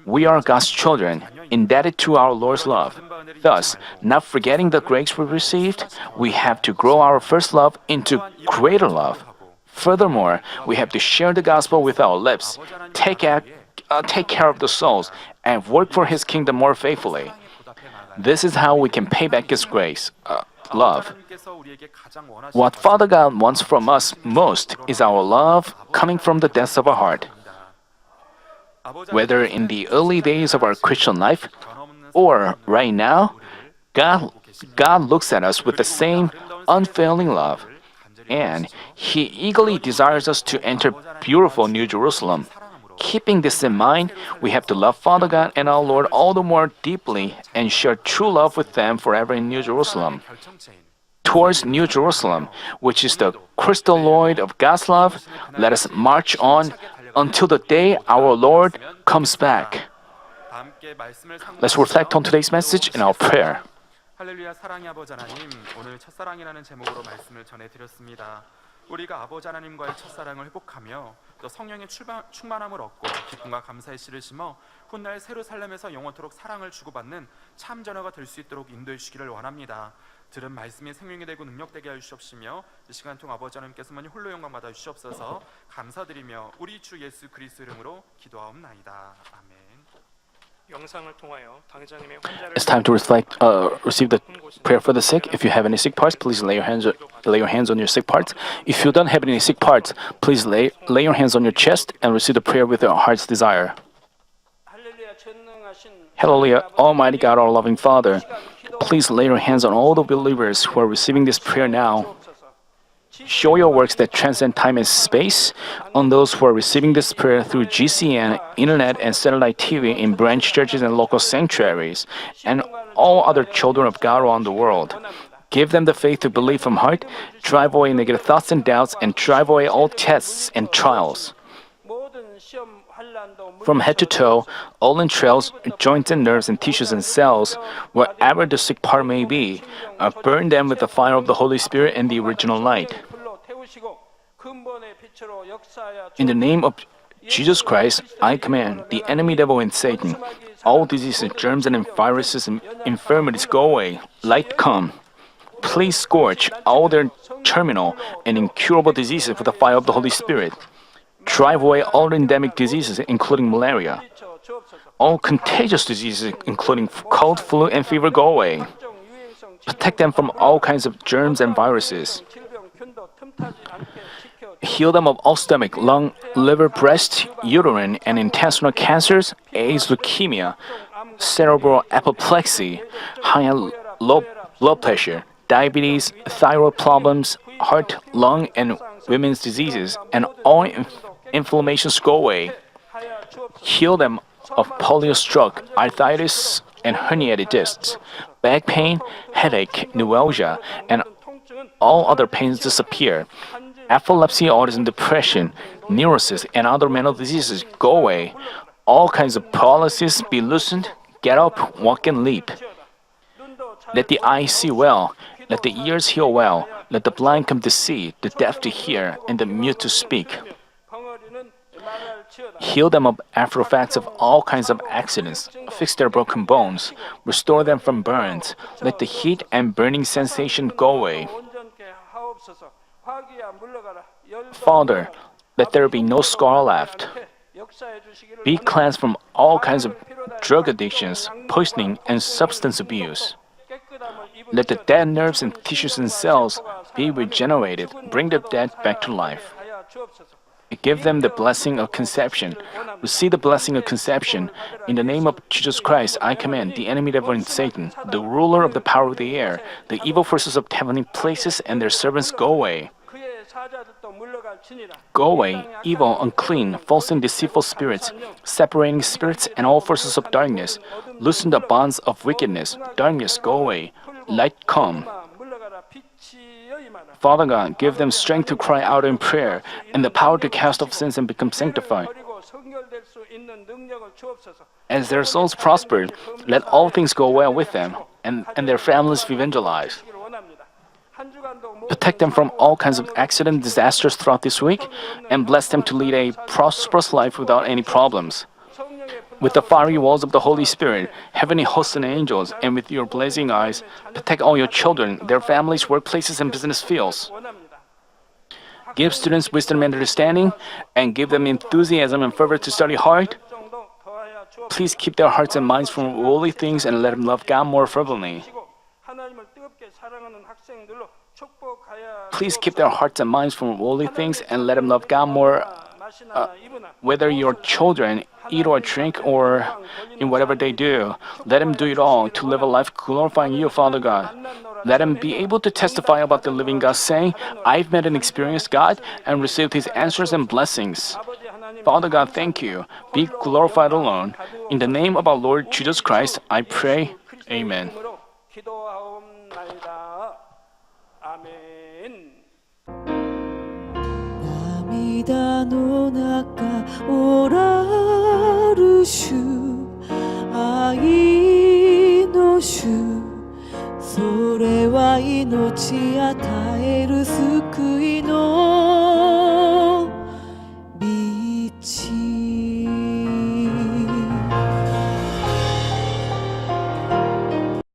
We are God's children, indebted to our Lord's love. Thus, not forgetting the grace we received, we have to grow our first love into greater love. Furthermore, we have to share the gospel with our lips, take care of the souls, and work for His kingdom more faithfully. This is how we can pay back His grace, love. What Father God wants from us most is our love coming from the depths of our heart. Whether in the early days of our Christian life or right now, God looks at us with the same unfailing love. And He eagerly desires us to enter beautiful New Jerusalem. Keeping this in mind, we have to love Father God and our Lord all the more deeply and share true love with them forever in New Jerusalem. Towards New Jerusalem, which is the crystalloid of God's love, let us march on until the day our Lord comes back. Let's reflect on today's message in our prayer. 할렐루야 사랑의 아버지 하나님, 오늘 첫사랑이라는 제목으로 말씀을 전해드렸습니다. 우리가 아버지 하나님과의 첫사랑을 회복하며 또 성령의 충만함을 얻고 기쁨과 감사의 씨를 심어 훗날 새로 살렘에서 영원토록 사랑을 주고받는 참 자녀가 될 수 있도록 인도해 주시기를 원합니다. 들은 말씀이 생명이 되고 능력되게 하여 주시옵시며 이 시간 통 아버지 하나님께서만이 홀로 영광 받아 주시옵소서. 감사드리며 우리 주 예수 그리스도 이름으로 기도하옵나이다. 아멘. It's time to reflect, receive the prayer for the sick. If you have any sick parts, please lay your hands on your sick parts. If you don't have any sick parts, please lay your hands on your chest and receive the prayer with your heart's desire. Hallelujah, Almighty God, our loving Father, please lay your hands on all the believers who are receiving this prayer now. Show your works that transcend time and space on those who are receiving the Spirit through GCN, internet, and satellite TV in branch churches and local sanctuaries, and all other children of God around the world. Give them the faith to believe from heart, drive away negative thoughts and doubts, and drive away all tests and trials. From head to toe, all entrails, joints and nerves and tissues and cells, wherever the sick part may be, burn them with the fire of the Holy Spirit and the original light. In the name of Jesus Christ, I command the enemy devil and Satan, all diseases, germs and viruses and infirmities go away. Light come. Please scorch all their terminal and incurable diseases with the fire of the Holy Spirit. Drive away all endemic diseases, including malaria. All contagious diseases, including cold, flu, and fever, go away. Protect them from all kinds of germs and viruses. Heal them of all stomach, lung, liver, breast, uterine, and intestinal cancers, AIDS, leukemia, cerebral apoplexy, high and low blood pressure, diabetes, thyroid problems, heart, lung, and women's diseases, and all inflammations go away. Heal them of polio, stroke, arthritis, and herniated discs, back pain, headache, neuralgia, and all other pains disappear. Epilepsy, autism, depression, neurosis, and other mental diseases go away. All kinds of paralysis be loosened. Get up, walk, and leap. Let the eyes see well. Let the ears hear well. Let the blind come to see, the deaf to hear, and the mute to speak. Heal them of after effects of all kinds of accidents. Fix their broken bones. Restore them from burns. Let the heat and burning sensation go away. Father, let there be no scar left. Be cleansed from all kinds of drug addictions, poisoning, and substance abuse. Let the dead nerves and tissues and cells be regenerated. Bring the dead back to life. Give them the blessing of conception. Receive the blessing of conception. In the name of Jesus Christ, I command the enemy devil and Satan, the ruler of the power of the air, the evil forces of heavenly places, and their servants go away. Go away, evil, unclean, false and deceitful spirits, separating spirits and all forces of darkness. Loosen the bonds of wickedness. Darkness, go away. Light, come. Father God, give them strength to cry out in prayer and the power to cast off sins and become sanctified. As their souls prosper, let all things go well with them and their families be evangelized. Protect them from all kinds of accidents, disasters throughout this week, and bless them to lead a prosperous life without any problems. With the fiery walls of the Holy Spirit, heavenly hosts and angels, and with your blazing eyes, protect all your children, their families, workplaces, and business fields. Give students wisdom and understanding, and give them enthusiasm and fervor to study hard. Please keep their hearts and minds from worldly things and let them love God more fervently. Please keep their hearts and minds from worldly things and let them love God more. Whether your children eat or drink or in whatever they do, let them do it all to live a life glorifying you, Father God. Let them be able to testify about the living God, saying, I've met and experienced God and received His answers and blessings. Father God, thank you. Be glorified alone. In the name of our Lord Jesus Christ, I pray. Amen. Amen. 涙の中おらる主愛の主それは命与える救いの